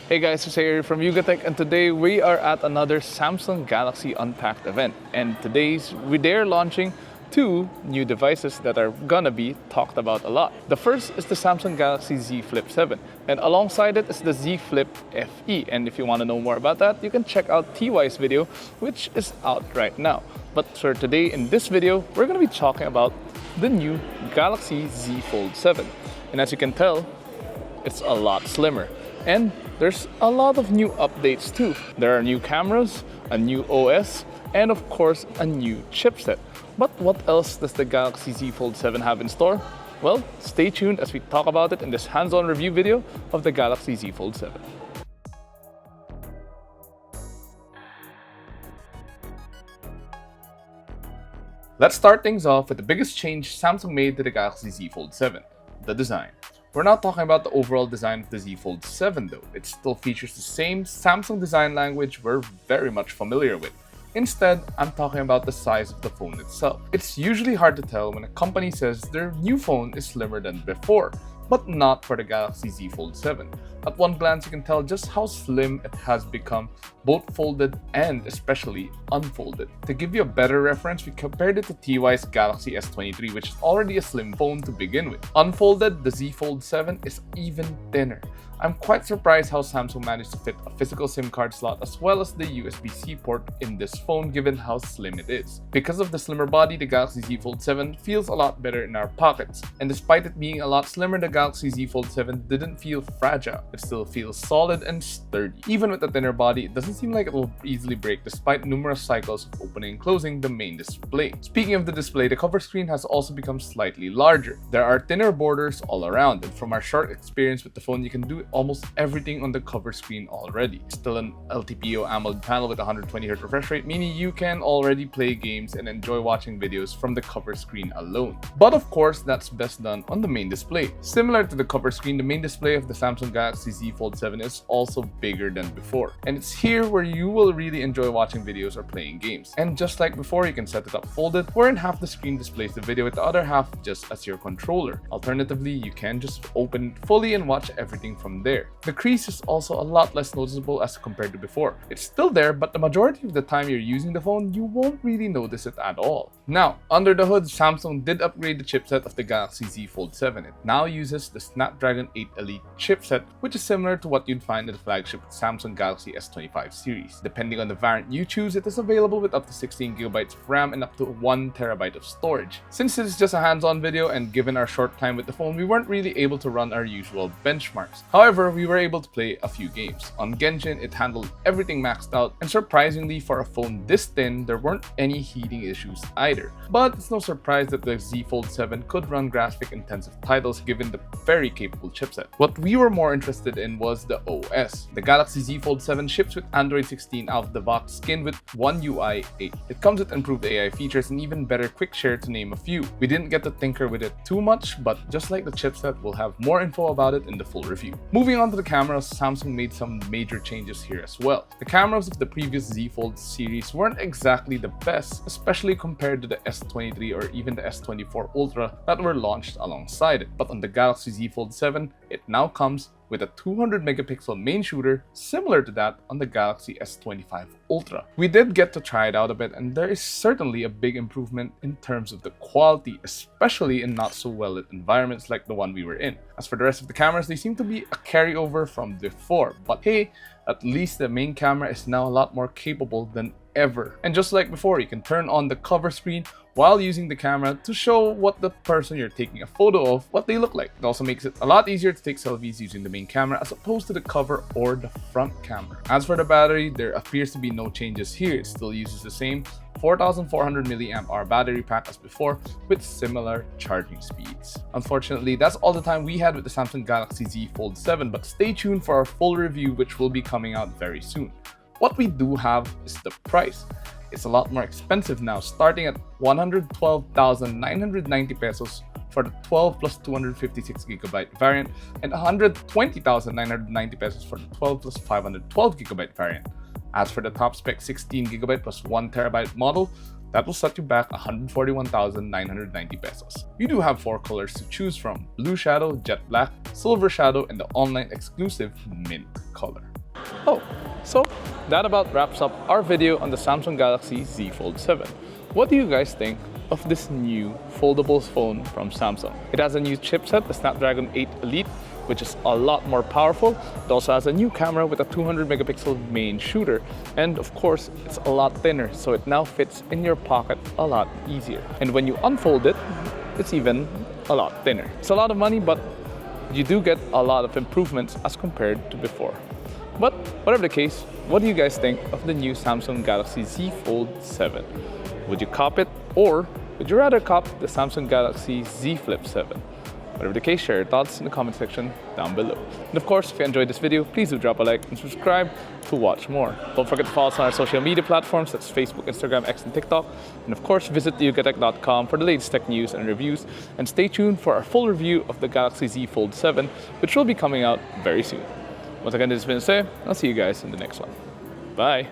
Hey guys, it's here from Yugatech, and today we are at another Samsung Galaxy Unpacked event. And they're launching two new devices that are gonna be talked about a lot. The first is the Samsung Galaxy Z Flip 7, and alongside it is the Z Flip FE. And if you want to know more about that, you can check out TY's video, which is out right now. But for today, in this video, we're gonna be talking about the new Galaxy Z Fold 7. And as you can tell, it's a lot slimmer. And there's a lot of new updates too. There are new cameras, a new OS, and of course a new chipset. But what else does the Galaxy Z Fold 7 have in store? Well, stay tuned as we talk about it in this hands-on review video of the Galaxy Z Fold 7. Let's start things off with the biggest change Samsung made to the Galaxy Z Fold 7, the design. We're not talking about the overall design of the Z Fold 7 though. It still features the same Samsung design language we're very much familiar with. Instead, I'm talking about the size of the phone itself. It's usually hard to tell when a company says their new phone is slimmer than before, but not for the Galaxy Z Fold 7. At one glance, you can tell just how slim it has become, both folded and especially unfolded. To give you a better reference, we compared it to TY's Galaxy S23, which is already a slim phone to begin with. Unfolded, the Z Fold 7 is even thinner. I'm quite surprised how Samsung managed to fit a physical SIM card slot as well as the USB-C port in this phone given how slim it is. Because of the slimmer body, the Galaxy Z Fold 7 feels a lot better in our pockets. And despite it being a lot slimmer, the Galaxy Z Fold 7 didn't feel fragile. It still feels solid and sturdy. Even with a thinner body, it doesn't seem like it will easily break despite numerous cycles of opening and closing the main display. Speaking of the display, the cover screen has also become slightly larger. There are thinner borders all around, and from our short experience with the phone, you can do almost everything on the cover screen already. Still an LTPO AMOLED panel with 120Hz refresh rate, meaning you can already play games and enjoy watching videos from the cover screen alone. But of course, that's best done on the main display. Similar to the cover screen, the main display of the Samsung Galaxy Z Fold 7 is also bigger than before. And it's here where you will really enjoy watching videos or playing games. And just like before, you can set it up folded, wherein half the screen displays the video with the other half just as your controller. Alternatively, you can just open it fully and watch everything from there. The crease is also a lot less noticeable as compared to before. It's still there, but the majority of the time you're using the phone, you won't really notice it at all. Now, under the hood, Samsung did upgrade the chipset of the Galaxy Z Fold 7. It now uses the Snapdragon 8 Elite chipset, which is similar to what you'd find in the flagship Samsung Galaxy S25 series. Depending on the variant you choose, it is available with up to 16GB of RAM and up to 1TB of storage. Since it is just a hands-on video and given our short time with the phone, we weren't really able to run our usual benchmarks. However, we were able to play a few games. On Genshin, it handled everything maxed out, and surprisingly for a phone this thin, there weren't any heating issues either. But it's no surprise that the Z Fold 7 could run graphic-intensive titles given the very capable chipset. What we were more interested in was the OS. The Galaxy Z Fold 7 ships with Android 16 out of the box, skinned with One UI 8. It comes with improved AI features and even better quick share to name a few. We didn't get to tinker with it too much, but just like the chipset, we'll have more info about it in the full review. Moving on to the cameras, Samsung made some major changes here as well. The cameras of the previous Z Fold series weren't exactly the best, especially compared to the S23 or even the S24 Ultra that were launched alongside it. But on the Galaxy Z Fold 7, it now comes with a 200MP main shooter similar to that on the Galaxy S25 Ultra. We did get to try it out a bit, and there is certainly a big improvement in terms of the quality, especially in not so well lit environments like the one we were in. As for the rest of the cameras, they seem to be a carryover from before, but hey, at least the main camera is now a lot more capable than ever. And just like before, you can turn on the cover screen while using the camera to show what the person you're taking a photo of, what they look like. It also makes it a lot easier to take selfies using the main camera as opposed to the cover or the front camera. As for the battery, there appears to be no changes here. It still uses the same 4400 mAh battery pack as before with similar charging speeds. Unfortunately, that's all the time we had with the Samsung Galaxy Z Fold 7, but stay tuned for our full review which will be coming out very soon. What we do have is the price. It's a lot more expensive now, starting at 112,990 pesos for the 12 plus 256GB variant and 120,990 pesos for the 12 plus 512GB variant. As for the top spec 16GB plus 1TB model, that will set you back 141,990 pesos. You do have 4 colors to choose from: Blue Shadow, Jet Black, Silver Shadow, and the online exclusive Mint color. So that about wraps up our video on the Samsung Galaxy Z Fold 7. What do you guys think of this new foldable phone from Samsung? It has a new chipset, the Snapdragon 8 Elite, which is a lot more powerful. It also has a new camera with a 200 megapixel main shooter. And of course, it's a lot thinner, so it now fits in your pocket a lot easier. And when you unfold it, it's even a lot thinner. It's a lot of money, but you do get a lot of improvements as compared to before. But whatever the case, what do you guys think of the new Samsung Galaxy Z Fold 7? Would you cop it, or would you rather cop the Samsung Galaxy Z Flip 7? Whatever the case, share your thoughts in the comment section down below. And of course, if you enjoyed this video, please do drop a like and subscribe to watch more. Don't forget to follow us on our social media platforms such as Facebook, Instagram, X, and TikTok. And of course, visit theukatech.com for the latest tech news and reviews. And stay tuned for our full review of the Galaxy Z Fold 7, which will be coming out very soon. Once again, this has been Say. I'll see you guys in the next one. Bye.